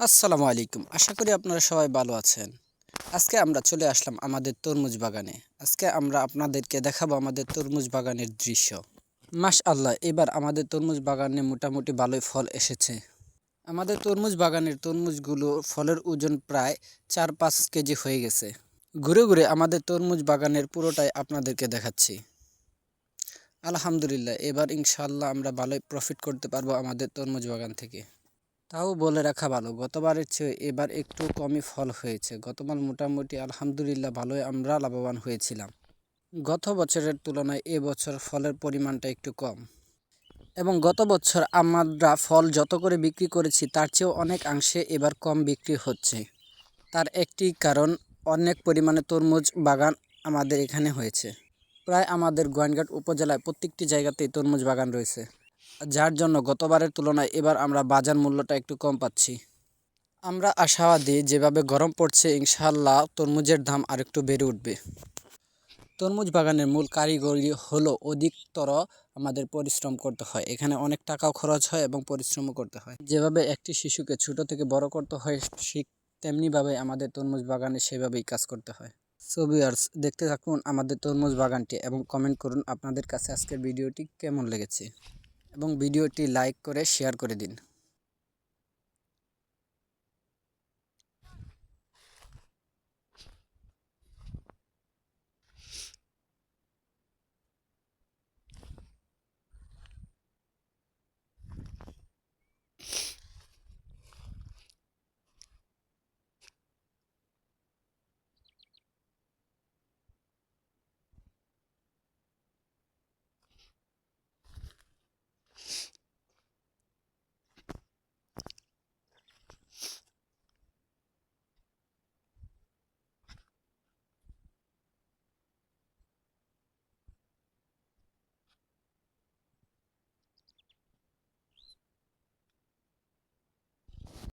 আসসালামু আলাইকুম। আশা করি আপনারা সবাই ভালো আছেন। আজকে আমরা চলে আসলাম আমাদের তরমুজ বাগানে। আজকে আমরা আপনাদেরকে দেখাবো আমাদের তরমুজ বাগানের দৃশ্য। মাশআল্লাহ, এবার আমাদের তরমুজ বাগানে মোটামুটি ভালোই ফল এসেছে। আমাদের তরমুজ বাগানের তরমুজগুলো ফলের ওজন প্রায় ৪-৫ কেজি হয়ে গেছে। ঘুরে ঘুরে আমাদের তরমুজ বাগানের পুরোটাই আপনাদেরকে দেখাচ্ছি। আলহামদুলিল্লাহ, এবার ইনশাআল্লাহ আমরা ভালোই প্রফিট করতে পারবো আমাদের তরমুজ বাগান থেকে। তাও বলে রাখা ভালো, গতবারের চেয়ে এবার একটু কমই ফল হয়েছে। গতবার মোটামুটি আলহামদুলিল্লাহ ভালোই আমরা লাভবান হয়েছিলাম। গত বছরের তুলনায় এবছর ফলের পরিমাণটা একটু কম, এবং গত বছর আমরা ফল যত করে বিক্রি করেছি তার চেয়েও অনেকাংশে এবার কম বিক্রি হচ্ছে। তার একটি কারণ, অনেক পরিমাণে তরমুজ বাগান আমাদের এখানে হয়েছে। প্রায় আমাদের গোয়াইনঘাট উপজেলায় প্রত্যেকটি জায়গাতেই তরমুজ বাগান রয়েছে, যার জন্য গতবারের তুলনায় এবার আমরা বাজার মূল্যটা একটু কম পাচ্ছি। আমরা আশাবাদী, যেভাবে গরম পড়ছে ইনশাআল্লাহ তরমুজের দাম আরেকটু বেড়ে উঠবে। তরমুজ বাগানের মূল কারিগরি হলো অধিকতর আমাদের পরিশ্রম করতে হয়। এখানে অনেক টাকাও খরচ হয় এবং পরিশ্রমও করতে হয়। যেভাবে একটি শিশুকে ছোট থেকে বড় করতে হয়, ঠিক তেমনিভাবে আমাদের তরমুজ বাগানে সেভাবেই কাজ করতে হয়। সো ভিউয়ার্স, দেখতে থাকুন আমাদের তরমুজ বাগানটি এবং কমেন্ট করুন আপনাদের কাছে আজকের ভিডিওটি কেমন লেগেছে, এবং ভিডিওটি লাইক করে শেয়ার করে দিন।